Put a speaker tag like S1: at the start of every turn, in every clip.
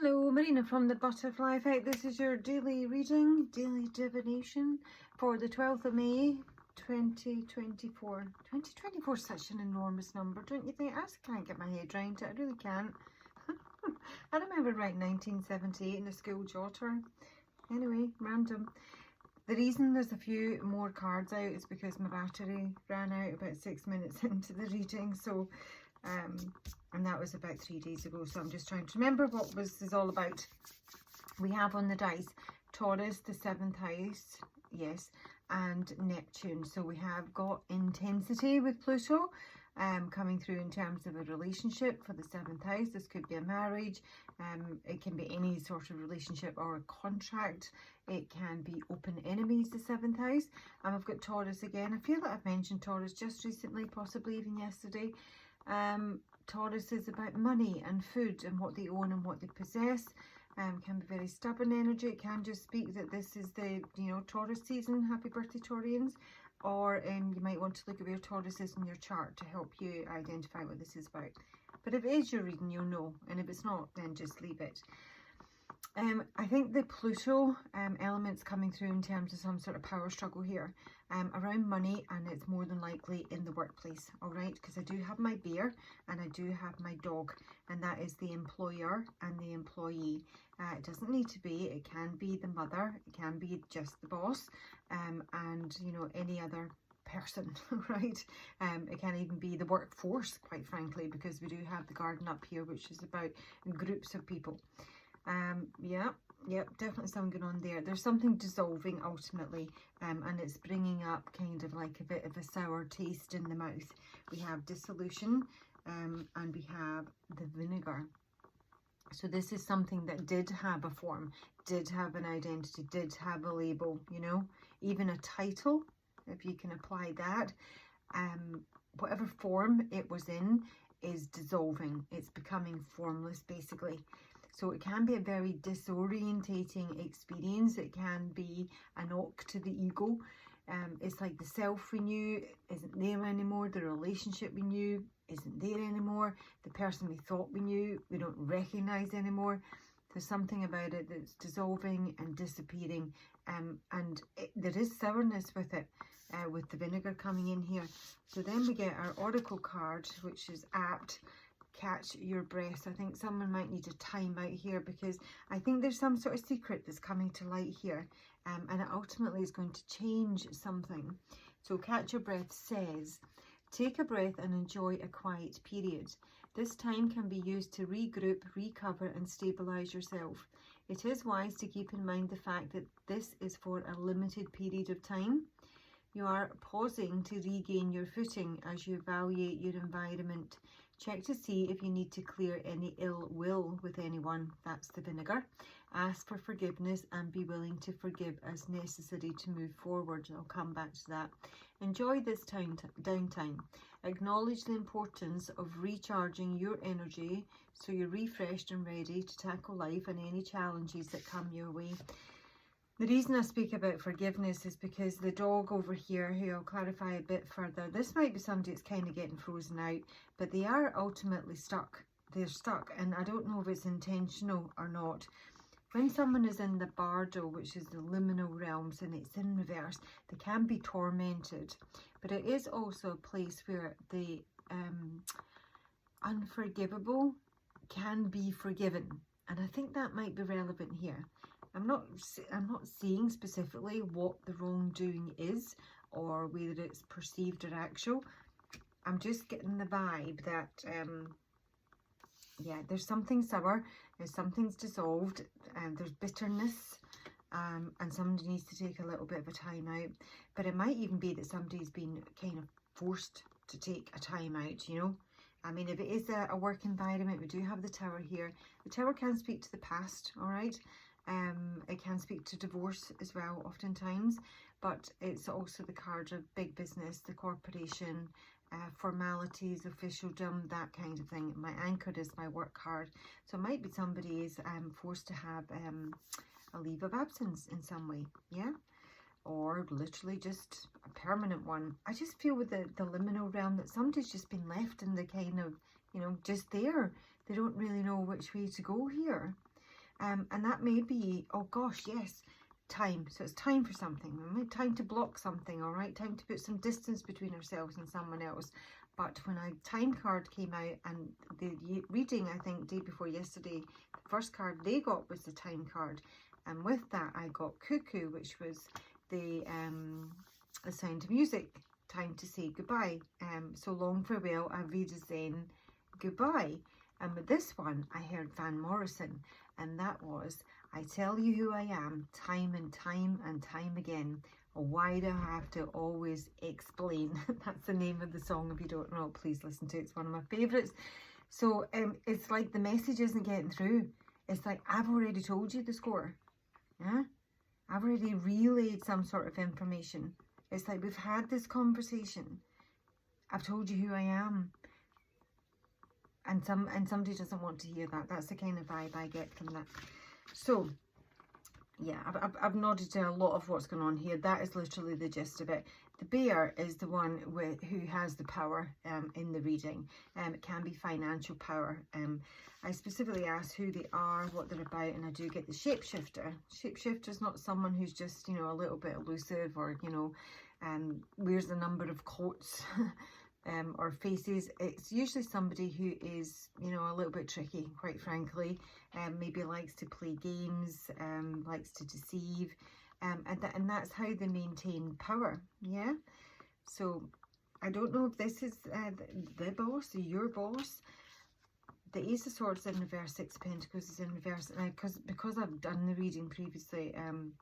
S1: Hello, Marina from the Butterfly Effect. This is your daily reading, daily divination for the 12th of May 2024. 2024 is such an enormous number, don't you think? I just can't get my head around it. I really can't. I remember writing 1978 in a school jotter. Anyway, random. The reason there's a few more cards out is because my battery ran out about 6 minutes into the reading. So and that was about 3 days ago, so I'm just trying to remember what this is all about. We have on the dice Taurus, the 7th house, yes, and Neptune. So we have got intensity with Pluto coming through in terms of a relationship for the 7th house. This could be a marriage, it can be any sort of relationship or a contract. It can be open enemies, the 7th house. And I've got Taurus again. I feel that I've mentioned Taurus just recently, possibly even yesterday. Taurus is about money and food and what they own and what they possess. Can be very stubborn energy. It can just speak that this is the, Taurus season. Happy birthday, Taurians. Or you might want to look at where Taurus is in your chart to help you identify what this is about. But if it is your reading, you'll know. And if it's not, then just leave it. I think the Pluto element's coming through in terms of some sort of power struggle here around money, and it's more than likely in the workplace, all right? Because I do have my bear and I do have my dog, and that is the employer and the employee. It doesn't need to be, it can be the mother, it can be just the boss, and any other person, right? It can even be the workforce, quite frankly, because we do have the garden up here, which is about groups of people. Yep, definitely something going on there. There's something dissolving ultimately, and it's bringing up kind of like a bit of a sour taste in the mouth. We have dissolution, and we have the vinegar. So this is something that did have a form, did have an identity, did have a label, even a title, if you can apply that. Whatever form it was in is dissolving. It's becoming formless, basically. So it can be a very disorientating experience. It can be a knock to the ego. It's like the self we knew isn't there anymore. The relationship we knew isn't there anymore. The person we thought we knew, we don't recognize anymore. There's something about it that's dissolving and disappearing. There is sourness with it, with the vinegar coming in here. So then we get our oracle card, which is apt. Catch your breath. I think someone might need a time out here, because I think there's some sort of secret that's coming to light here, and it ultimately is going to change something. So catch your breath says, take a breath and enjoy a quiet period. This time can be used to regroup, recover and stabilize yourself. It is wise to keep in mind the fact that this is for a limited period of time. You are pausing to regain your footing as you evaluate your environment. Check to see if you need to clear any ill will with anyone. That's the vinegar. Ask for forgiveness and be willing to forgive as necessary to move forward. I'll come back to that. Enjoy this downtime. Acknowledge the importance of recharging your energy so you're refreshed and ready to tackle life and any challenges that come your way. The reason I speak about forgiveness is because the dog over here, who I'll clarify a bit further, this might be somebody that's kind of getting frozen out, but they are ultimately stuck. They're stuck, and I don't know if it's intentional or not. When someone is in the bardo, which is the liminal realms, and it's in reverse, they can be tormented. But it is also a place where the unforgivable can be forgiven. And I think that might be relevant here. I'm not seeing specifically what the wrongdoing is, or whether it's perceived or actual. I'm just getting the vibe that, there's something sour, something's dissolved, and there's bitterness, and somebody needs to take a little bit of a time out. But it might even be that somebody's been kind of forced to take a time out, I mean, if it is a work environment, we do have the Tower here. The Tower can speak to the past, all right? It can speak to divorce as well, oftentimes, but it's also the card of big business, the corporation, formalities, officialdom, that kind of thing. My anchor is my work card, so it might be somebody is forced to have a leave of absence in some way, yeah, or literally just a permanent one. I just feel with the liminal realm that somebody's just been left in the kind of, just there. They don't really know which way to go here. And that may be, oh gosh, yes, time. So it's time for something, time to block something, all right? Time to put some distance between ourselves and someone else. But when a time card came out, and the reading, I think, day before yesterday, the first card they got was the time card. And with that, I got Cuckoo, which was the Sound of Music, time to say goodbye. So long farewell, auf Wiedersehen, goodbye. And with this one, I heard Van Morrison, and that was, I tell you who I am, time and time and time again. Why do I have to always explain? That's the name of the song. If you don't know, please listen to it. It's one of my favourites. So it's like the message isn't getting through. It's like, I've already told you the score. Yeah? I've already relayed some sort of information. It's like, we've had this conversation. I've told you who I am. And somebody doesn't want to hear that. That's the kind of vibe I get from that. So, yeah, I've nodded to a lot of what's going on here. That is literally the gist of it. The bear is the one who has the power in the reading. It can be financial power. I specifically asked who they are, what they're about, and I do get the shapeshifter. Shapeshifter is not someone who's just, you know, a little bit elusive, or, you know, wears a number of coats or faces. It's usually somebody who is, you know, a little bit tricky, quite frankly. Maybe likes to play games, likes to deceive, and that's how they maintain power. Yeah. So I don't know if this is the boss or your boss. The Ace of Swords in reverse, Six of Pentacles is in reverse, and because I've done the reading previously, and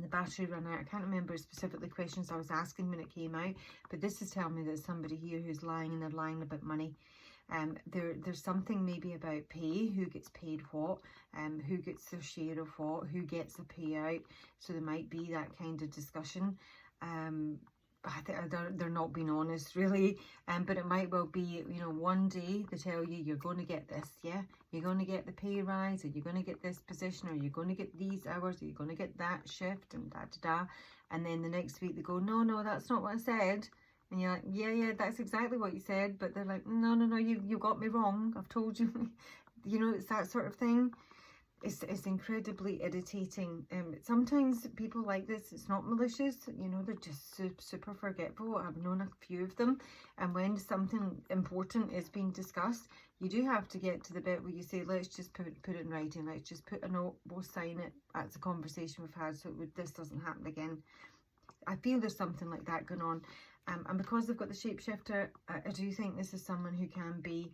S1: the battery ran out. I can't remember specifically questions I was asking when it came out, but this is telling me that somebody here who's lying, and they're lying about money. There's something maybe about pay, who gets paid what, who gets their share of what, who gets a payout. So there might be that kind of discussion. I think they're not being honest, really. But it might well be, you know, one day they tell you, you're going to get this, yeah? You're going to get the pay rise, or you're going to get this position, or you're going to get these hours, or you're going to get that shift, and da-da-da. And then the next week they go, no, that's not what I said. And you're like, yeah, that's exactly what you said. But they're like, no, you got me wrong. I've told you. You know, it's that sort of thing. It's incredibly irritating. Sometimes people like this, it's not malicious, you know, they're just super forgetful. I've known a few of them, and when something important is being discussed, you do have to get to the bit where you say, let's just put it in writing, let's just put a note, we'll sign it, that's a conversation we've had, so this doesn't happen again. I feel there's something like that going on. And because they've got the shapeshifter, I do think this is someone who can be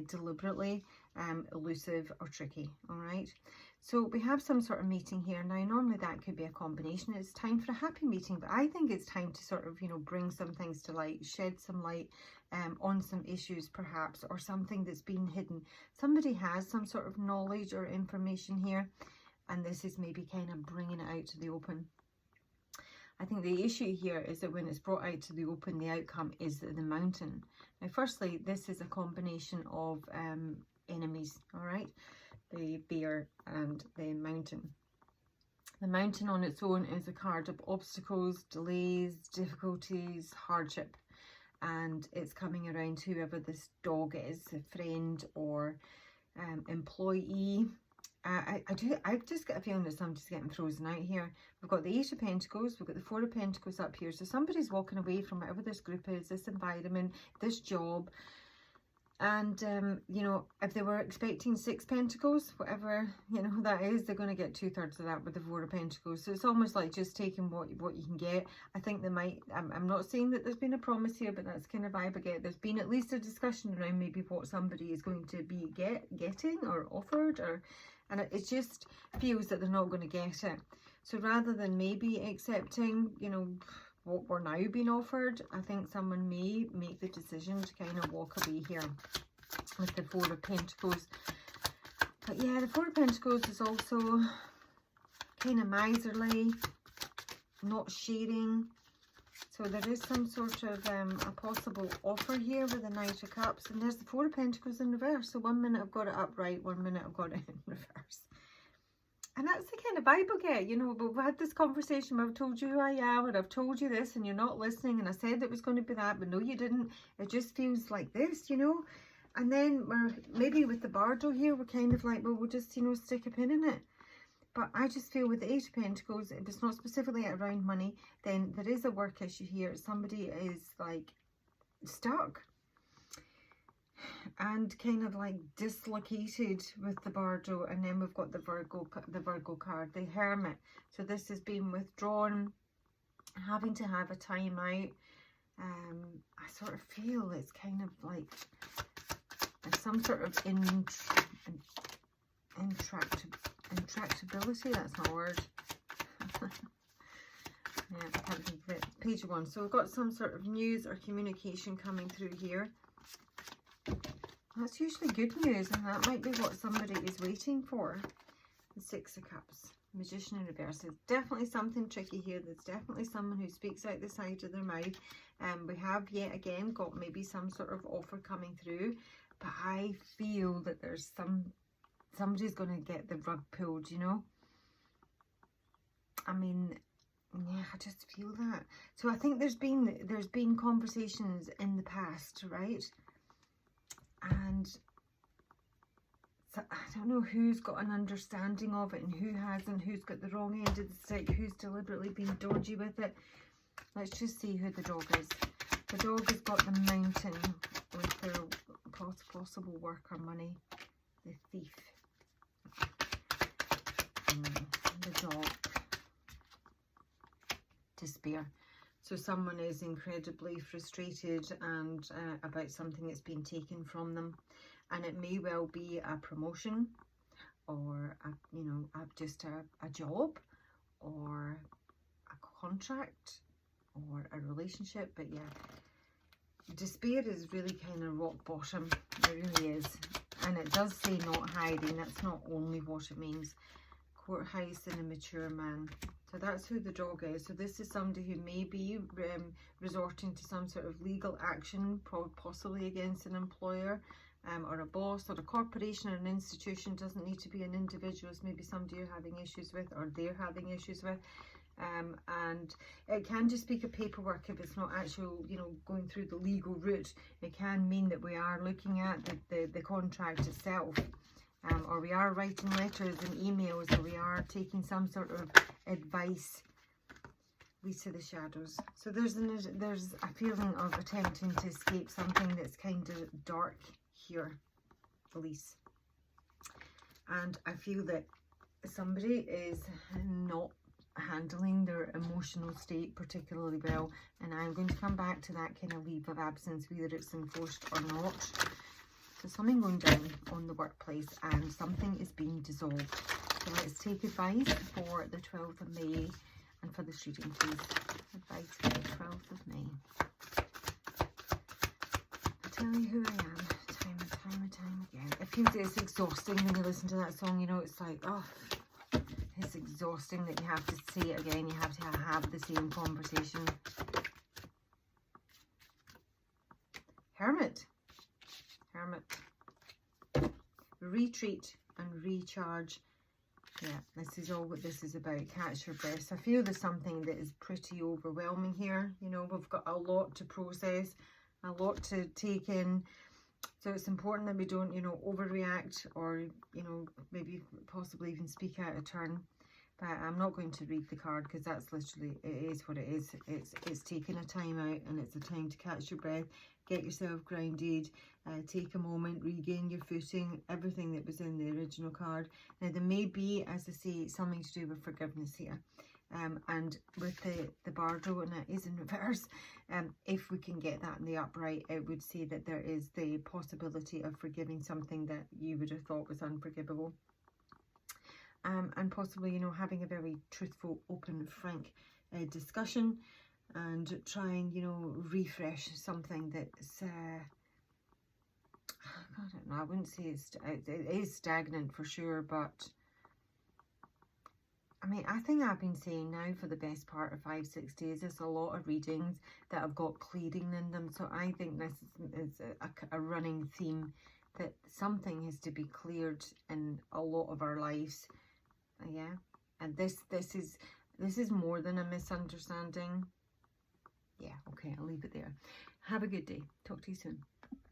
S1: deliberately elusive or tricky, all right? So we have some sort of meeting here. Now, normally that could be a combination. It's time for a happy meeting, but I think it's time to sort of, you know, bring some things to light, shed some light on some issues perhaps, or something that's been hidden. Somebody has some sort of knowledge or information here, and this is maybe kind of bringing it out to the open. I think the issue here is that when it's brought out to the open, the outcome is the mountain. Now, firstly, this is a combination of enemies, all right? The bear and the mountain. The mountain on its own is a card of obstacles, delays, difficulties, hardship. And it's coming around whoever this dog is, a friend or employee. I've just got a feeling that somebody's getting frozen out here. We've got the Ace of Pentacles, we've got the Four of Pentacles up here. So somebody's walking away from whatever this group is, this environment, this job. And, you know, if they were expecting 6 Pentacles, whatever, you know, that is, they're going to get 2/3 of that with the Four of Pentacles. So it's almost like just taking what you can get. I think they might, I'm not saying that there's been a promise here, but that's kind of vibe I get. There's been at least a discussion around maybe what somebody is going to be getting or offered, and it just feels that they're not going to get it. So rather than maybe accepting, you know, what we're now being offered, I think someone may make the decision to kind of walk away here with the Four of Pentacles. But yeah, the Four of Pentacles is also kind of miserly, not sharing. So there is some sort of a possible offer here with the Knight of Cups. And there's the Four of Pentacles in reverse. So one minute I've got it upright, one minute I've got it in reverse. And that's the kind of vibe I get, you know. But we've had this conversation where I've told you who I am, and I've told you this, and you're not listening, and I said it was going to be that, but no, you didn't. It just feels like this, you know. And then we're maybe with the Bardo here, we're kind of like, well, we'll just, you know, stick a pin in it. But I just feel with the Eight of Pentacles, if it's not specifically around money, then there is a work issue here. Somebody is like stuck and kind of like dislocated with the Bardo. And then we've got the Virgo card, the Hermit. So this has been withdrawn, having to have a time out. I sort of feel it's kind of like some sort of intractability, that's not a word. Yeah, I can't think of it. Page 1. So we've got some sort of news or communication coming through here. That's usually good news, and that might be what somebody is waiting for. The Six of Cups. Magician in reverse. There's definitely something tricky here. There's definitely someone who speaks out the side of their mouth. We have yet again got maybe some sort of offer coming through, but I feel that there's somebody's going to get the rug pulled, you know. I mean, yeah, I just feel that. So I think there's been conversations in the past, right? And so I don't know who's got an understanding of it and who hasn't, who's got the wrong end of the stick, who's deliberately been dodgy with it. Let's just see who the dog is. The dog has got the Mountain with their possible work or money. The Thief. The dog. Despair. So someone is incredibly frustrated and about something that's been taken from them. And it may well be a promotion, or just a job, or a contract, or a relationship. But yeah, despair is really kind of rock bottom. It really is. And it does say not hiding. That's not only what it means. Court heist and a mature man. So that's who the dog is. So this is somebody who may be resorting to some sort of legal action, possibly against an employer, or a boss, or a corporation, or an institution. Doesn't need to be an individual. It's maybe somebody you're having issues with, or they're having issues with. And it can just speak of paperwork if it's not actual, going through the legal route. It can mean that we are looking at the contract itself, or we are writing letters and emails, or we are taking some sort of advice. Lead to the shadows. So there's a feeling of attempting to escape something that's kind of dark here. Release. And I feel that somebody is not handling their emotional state particularly well, and I'm going to come back to that kind of leave of absence, whether it's enforced or not. So something going down on the workplace, and something is being dissolved. So let's take advice for the 12th of May, and for this reading, please. Advice for the 12th of May. I tell you who I am, time and time and time again. It feels it's exhausting when you listen to that song, it's like, oh, it's exhausting that you have to say it again, you have to have the same conversation. Hermit. Retreat and recharge. Yeah, this is all what this is about. Catch your breath. I feel there's something that is pretty overwhelming here. We've got a lot to process, a lot to take in. So it's important that we don't, overreact, or, maybe possibly even speak out of turn. But I'm not going to read the card, because that's literally, it is what it is. It's taking a time out, and it's a time to catch your breath, get yourself grounded, take a moment, regain your footing, everything that was in the original card. Now there may be, as I say, something to do with forgiveness here. And with the Bardo, and that is in reverse, if we can get that in the upright, it would say that there is the possibility of forgiving something that you would have thought was unforgivable. And possibly, having a very truthful, open, frank discussion, and try and, refresh something that's, I don't know, I wouldn't say it is stagnant for sure, but I mean, I think I've been saying now for the best part of 5-6 days, there's a lot of readings that have got clearing in them. So I think this is a running theme, that something has to be cleared in a lot of our lives. Yeah, and this is more than a misunderstanding. Yeah, okay, I'll leave it there. Have a good day. Talk to you soon.